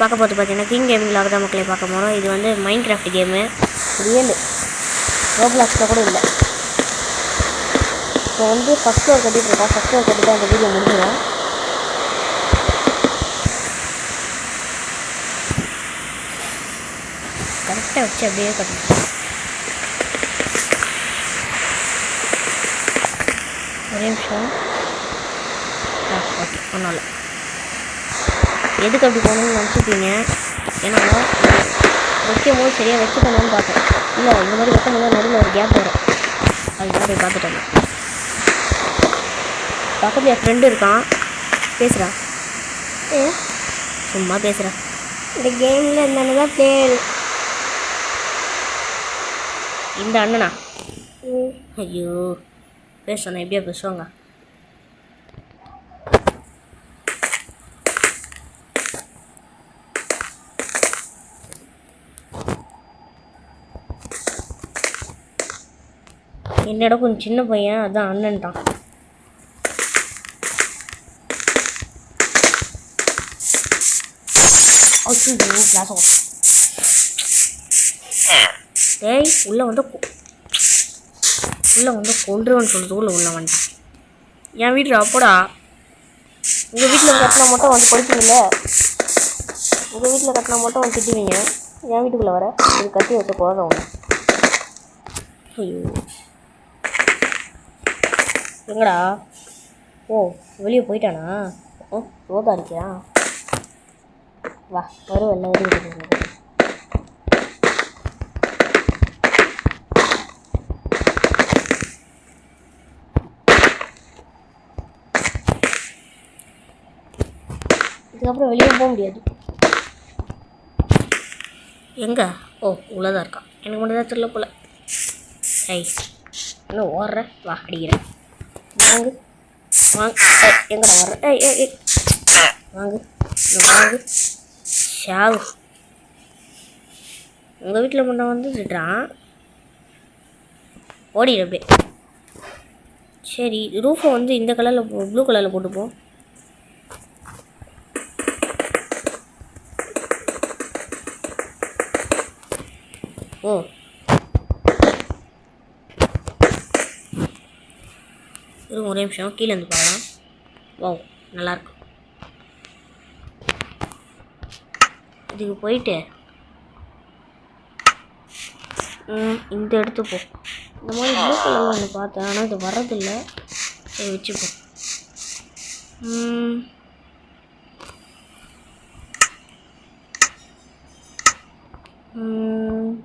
பார்க்க போகிறது பார்த்தீங்கன்னா கிங் கேமிங் லாக் தான் மக்களை பார்க்க போகிறோம். இது வந்து மைண்ட் கிராஃப்ட் கேமு, ரியல் ரோப்ளாக்ஸில் கூட இல்லை. இப்போ வந்து ஃபஸ்ட் ஃப்ளோர் கட்டிகிட்டு இருக்கோம். ஃபஸ்ட் ஃப்ளோர் கட்டி தான் இந்த வீடியோ முடிஞ்சிடும். கரெக்டாக வச்சு அப்படியே கட்டணும். ஒரே நிமிஷம். ஓகே, ஒன்றும் இல்லை. எதுக்கு அப்படி போகணும்னு நினச்சிப்பீங்க. ஏன்னா வைக்கும் போது சரியாக வச்சுக்கணும்னு பார்த்தேன். இல்லை, இந்த மாதிரி வைக்கும் போது நடுவில் ஒரு கேப் வரும். அதுதான் போய் பார்த்துட்டேன். பக்கத்தில் என் ஃப்ரெண்டு இருக்கான், பேசுகிறா. சும்மா பேசுகிறா. இந்த கேமில் இந்த அண்ணன் தான் பிளேயர். இந்த அண்ணனா? ஐயோ, பேசணும் எப்படியா பேசுவாங்க. என்னோட கொஞ்சம் சின்ன பையன், அதான் அண்ணன் தான். டேய், உள்ளே வந்து கொண்டுருவன்னு சொல்லுறது உள்ள வந்துட்டேன். என் வீட்டில் அப்போடா உங்கள் வீட்டில் கட்டினா மட்டும் வந்து படிப்பீங்கல்ல, உங்கள் வீட்டில் கட்டினா மட்டும் வந்து திட்டுவீங்க. என் வீட்டுக்குள்ளே வர இது கட்டி வச்ச குழந்தை ஒன்று. ஐயோ, எங்கடா? ஓ, வெளியே போயிட்டானா? ரோதா இருக்கியா? வா, வரும் எல்லாம் வெளியே. இதுக்கப்புறம் வெளியே போக முடியாது. எங்கே? ஓ, உள்ளதான் இருக்கான். எனக்கு மட்டும் தான் தெரியல போல. ஐய், இன்னும் ஓடுற? வா, அடிக்கிறேன். வாங்கு வாங்க. எங்கடா வர்ற? ஏய் வாங்கு வாங்கு. ஷாவு, உங்கள் வீட்டில் முன்ன வந்து திட்டுறான். ஓடிடு அப்படியே. சரி, ரூஃபை வந்து இந்த கலரில் ப்ளூ கலரில் போட்டுப்போம். ஓ, இது ஒரே நிமிஷம் கீழே இருந்து பார்க்கலாம். ஓ, நல்லாயிருக்கும். இதுக்கு போயிட்டு இந்த எடுத்துப்போ. இந்த மாதிரி ப்ளூ கலரில் ஒன்று பார்த்தேன், ஆனால் இது வர்றதில்லை. சரி, வச்சுப்போம்.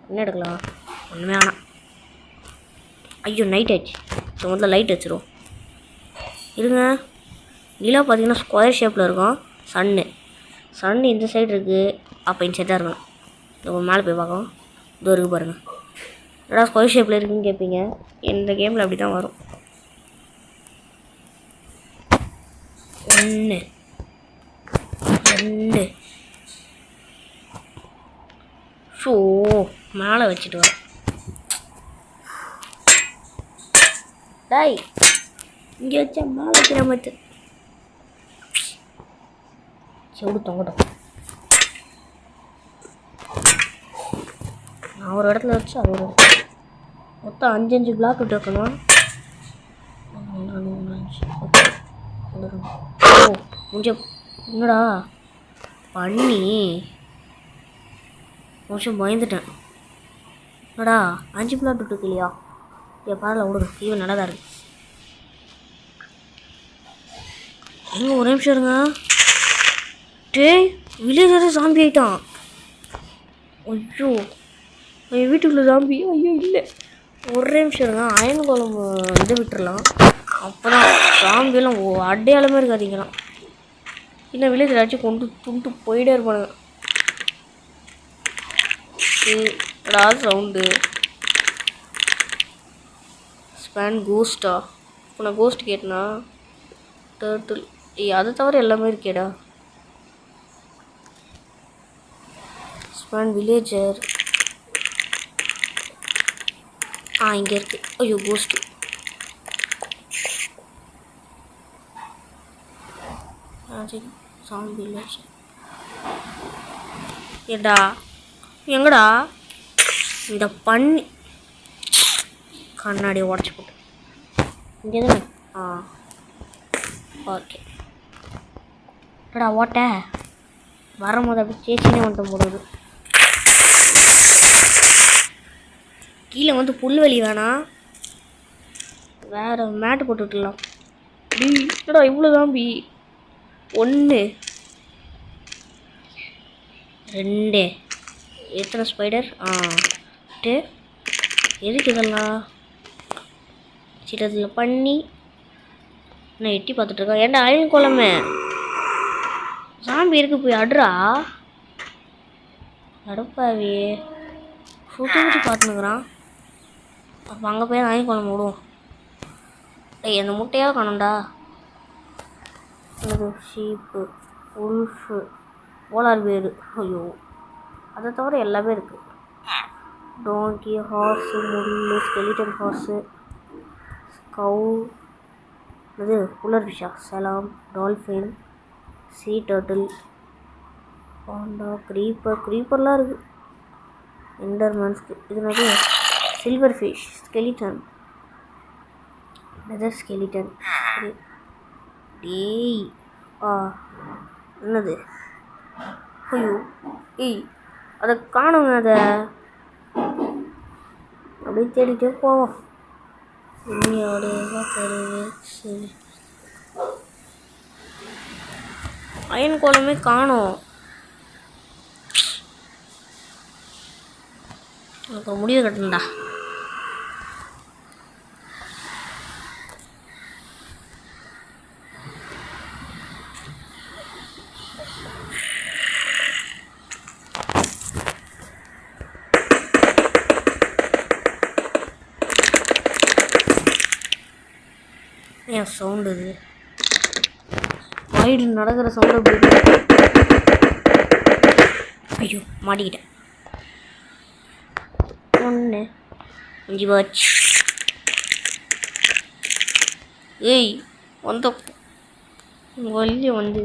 என்ன எடுக்கலாம்? ஒன்றுமே வேணாம். ஐயோ, நைட் ஆயிடுச்சு. ஸோ முதல்ல லைட் வச்சுருவோம். இருங்க. நிலா பார்த்தீங்கன்னா ஸ்கொயர் ஷேப்பில் இருக்கும். சன்னு இந்த சைடு இருக்குது. அப்போ இந்த சைடு தான் இருக்கணும். இப்போ மேலே போய் பார்க்கலாம். இதோ இருக்குது பாருங்கள். என்னடா ஸ்கொயர் ஷேப்பில் இருக்குதுன்னு கேட்பீங்க. இந்த கேமில் அப்படி தான் வரும். 1 2. ஸோ மேலே வச்சுட்டு வரேன். டாய், இங்கே வச்சா மேலே வைக்கிற மாதிரி செவிடு தொங்கட்டும். நான் ஒரு இடத்துல வச்சு அது ஒரு மொத்தம் 5 பிளாக் விட்டு வைக்கணும். ஓ, கொஞ்சம் என்னடா பண்ணி கொஞ்சம் பயந்துட்டேன். என்னடா 5 பிளாக் விட்டு இல்லையா? பாரில் விடுங்க, ஈவன் நல்லா தான் இருக்கு. எங்க ஒரே நிமிஷம் இருங்க. டேய், வில்லேஜர் சாம்பி ஆயிட்டான். ஐயோ, என் வீட்டுக்குள்ள சாம்பி. ஐயோ இல்லை, ஒரே நிமிஷம் இருங்க. அயன் குழம்பு இதை விட்டுடலாம். அப்போ தான் சாம்பியெல்லாம் அடையாளமே இருக்காதீங்களாம். இல்லை, வில்லேஜர் ஆச்சு கொண்டு துண்டு போயிட்டே இருப்பானுங்க. சவுண்டு ஸ்பேன் கோஸ்டா? இப்போ நான் கோஸ்ட் கேட்டேனா? டர்ட்டில். அதை தவிர எல்லாமே இருக்கேடா. Spawn villager. இங்கே இருக்குது. ஐயோ, கோஸ்ட்டு. சரி, சாம்பி வில்லேஜ். ஏடா எங்கடா இந்த பண்ணி கண்ணாடியை உடச்சி போட்டு இங்கே தானே ஓகே ஏடா ஓட்ட வரும்போது அப்படி சேச்சினே வந்துட்டு போடுது கீழே வந்து புல்வெளி வேணாம் வேறு மேட்டு போட்டுக்கலாம் என்னடா இவ்வளோ தாம்பி 1 2 எத்தனை ஸ்பைடர் எதுக்கு இதெல்லாம் சிலதில் பண்ணி நான் எட்டி பார்த்துட்ருக்கேன் ஏன்டா அயன் குழம்பு சாம்பி இருக்கு போய் அடுறா அடுப்பாவே சுற்றி சுற்றி பார்த்துனுக்குறான் அப்போ அங்கே போய் அயன் குழம்பு விடுவோம் ஏய் அந்த முட்டையாக காணும்டா இது ஷீப்பு உல்ஃபு போலார் பேரு ஐயோ அதை தவிர எல்லாமே இருக்குது டோங்கி ஹார்ஸு முள்ளு ஸ்கெலிட்டன் ஹார்ஸு ஸ்கவு இது புலர் ஃபிஷ்ஷா சலாம் டால்ஃபின் சீ டர்ட்டில் பாண்டா க்ரீப்பர்லாம் இருக்குது எண்டர்மன்ஸ்க்கு இது நிறைய silver fish skeleton neither skeleton டேய் என்னது ஐயோ ஏய் அதை காணுங்க அதை அப்படியே தேடிட்டே போவோம் சரி அயன் கோலமே காணோம் எனக்கு ஒரு முடிவு கட்டணும்டா ஏன் சவுண்டு இது வைடு நடக்கிற சவுண்டு அப்படி ஐயோ மாட்டிக்கிட்டேன் 1 5 வாட்ச் ஏய் வந்த வள்ளி வந்து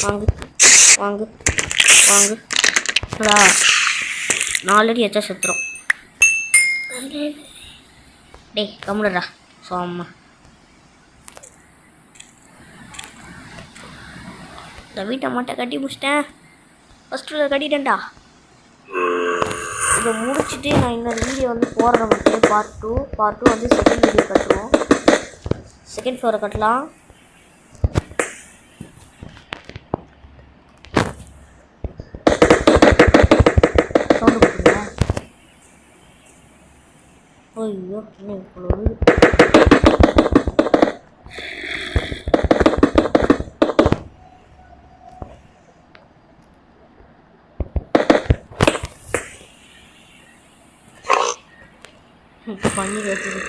வாங்கு வாங்கு வாங்கு டா 4 அடி எச்சா செத்துரும் டேய் கம்முடா சோம்மா இந்த வீட்டை மட்டும் கட்டி முடிச்சிட்டேன் ஃபஸ்ட்டு கட்டிட்டேன்டா இதை முடிச்சுட்டு நான் இன்னொரு வீடியோ வந்து போடுறேன் மட்டும் பார்ட் 2 வந்து செகண்ட் வீடியோ கட்டுவோம் செகண்ட் ஃப்ளோரை கட்டலாம் சவுண்டு கொடுத்துருங்க ஐயோ என்ன இவ்வளோ பண்ணி கட்டுது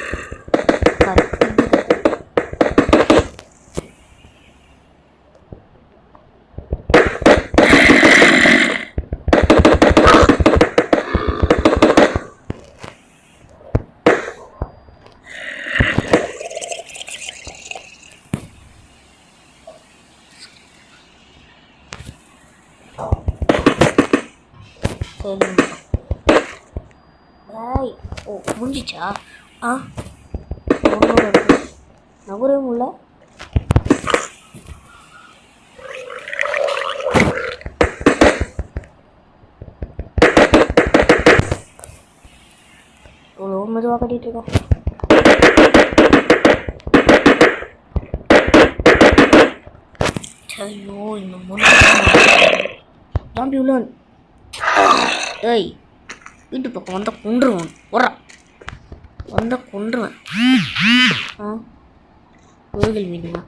ஓ முடிஞ்சிச்சா நகரவே முடியல இவ்வளோ மெதுவாக கட்டிகிட்டு இருக்கேன் ஐயோ இன்னும் தாம்பி உள்ள ஏய் வீட்டு பக்கம் வந்தால் கொண்டுருவான் ஒரா வந்தால் கொண்டுருவேன் கோவில் வீடுமா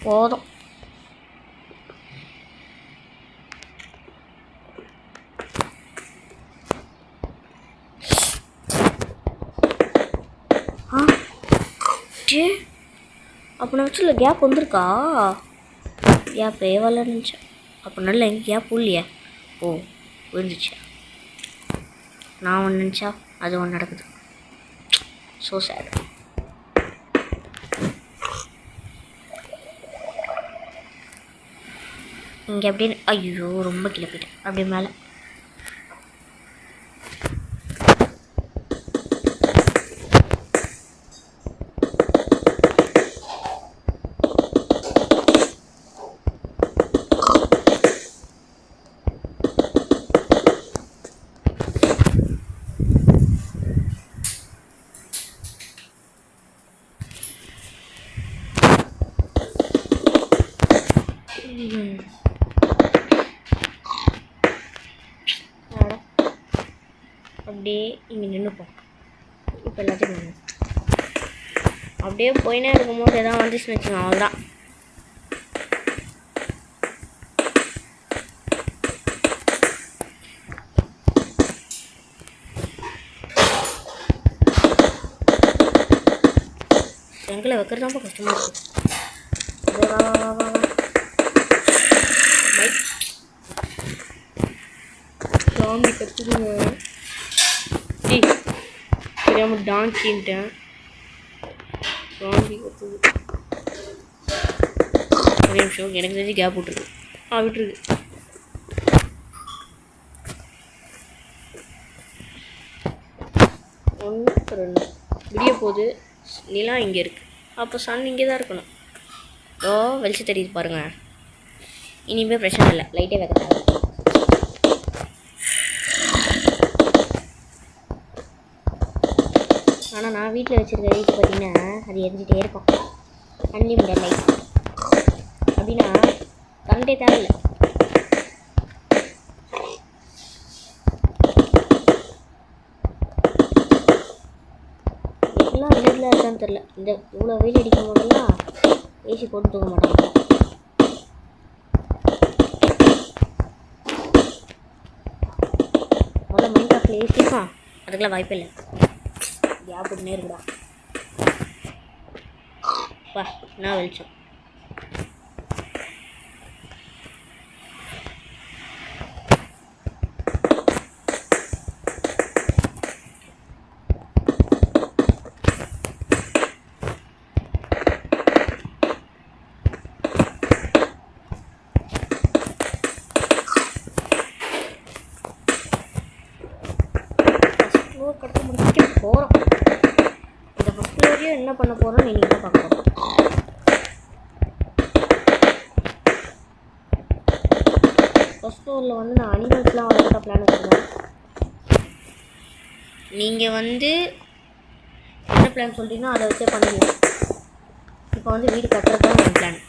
போதும் அப்போ நான் வச்சுல கேப் வந்திருக்கா கேப் ஏவால இருந்துச்சு அப்போ நல்ல எங்கே கேப் இல்லையா ஓ விழுந்துச்சு நான் ஒன்று நினச்சா அது ஒன்று நடக்குது. So sad. இங்கே அப்படின்னு ஐயோ ரொம்ப கீழே போயிட்டேன். அப்படியே மேலே அப்படியே இங்கே நின்றுப்போம். இப்போ எல்லாத்தையும் நின்று அப்படியே போயினே இருக்கும்போது எதாவது வந்துச்சுன்னு வச்சுக்கோங்க, அவ்வளோதான். செங்கலை வைக்கிறது தான் கஷ்டமாக இருக்குது. வா வா வா வா பைக் சாமி கற்றுக்குங்க. தெரியாமல் டான்ஸின்ட்டேன். சாமி கற்றுது. ஒரே நிமிஷம், எனக்கு தெரிஞ்சு கேப் விட்டுருக்கு. விட்டுருக்கு. ஒன்று 2 விடிய போகுது. நிலா இங்கே இருக்குது. அப்போ சன் இங்கே தான் இருக்கணும். வெளிச்சம் தெரியுது பாருங்கள். இனிமேல் பிரச்சனை இல்லை. லைட்டே வைக்க. ஆனால் நான் வீட்டில் வச்சுருக்க லைட்டு பார்த்தீங்கன்னா அது எரிஞ்சிட்டே இருக்கும். அன்லிமிட்டட் லைட் அப்படின்னா கரண்ட்டே தேவையில்லை. எப்படிலாம் விளையாடலாம் இருக்கான்னு தெரில. இந்த இவ்வளோ வெயில் அடிக்கும் போதெல்லாம் ஏசி போட்டு தூக்க மாட்டாங்க. முதல்ல மைண்ட் ஆஃபில் ஏசிப்பா, அதுக்கெல்லாம் வாய்ப்பே இல்லை. போட்டுனே இருக்குடா. வா நான் வெளிச்சம். கட்ட முடிச்சுட்டு போகிறோம். இந்த ஃபஸ்ட் ஃப்ளோரையும் என்ன பண்ண போகிறோம்னு நீங்கள் தான் பார்க்க போகிறோம். ஃபஸ்ட் ஃப்ளோரில் வந்து நான் அனிமல்ஸ்லாம் வளர்க்க பிளான் வச்சுருக்கேன். நீங்கள் வந்து என்ன பிளான் சொல்கிறீங்கன்னா அதை வச்சே பண்ணிக்கலாம். இப்போ வந்து வீடு கட்டுறது தான் என் பிளான்.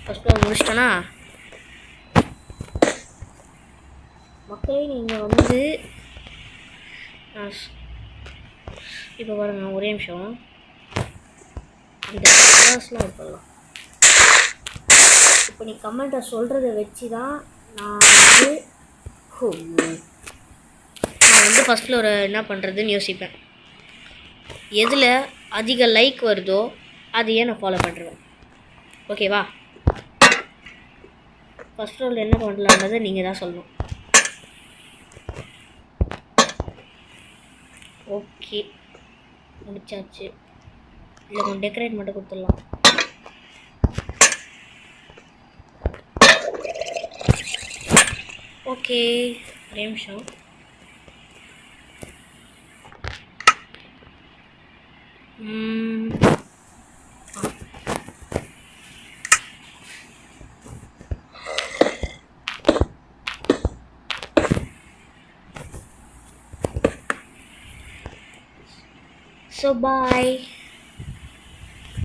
ஃபஸ்ட் ஃப்ளோர் முடிச்சிட்டோன்னா மக்களே நீங்கள் வந்து இப்போ பாருங்கள், ஒரே நிமிஷம். இந்த கலர்ஸ்லாம் இருக்கலாம். இப்போ நீ கமெண்ட்டை சொல்கிறத வச்சு தான் நான் வந்து ஃபஸ்ட் ஃப்ளோரை என்ன பண்ணுறதுன்னு யோசிப்பேன். எதில் அதிக லைக் வருதோ அதையே நான் ஃபாலோ பண்ணுறேன். ஓகேவா? ஃபஸ்ட் ஃப்ளோரில் என்ன பண்ணலான்றதை நீங்கள் தான் சொல்லணும். ஓகே முடிச்சாச்சு. இல்லை கொஞ்சம் டெக்கரேட் மட்டும் கொடுத்துடலாம். ஓகே ஒரே நிமிஷம். So bye.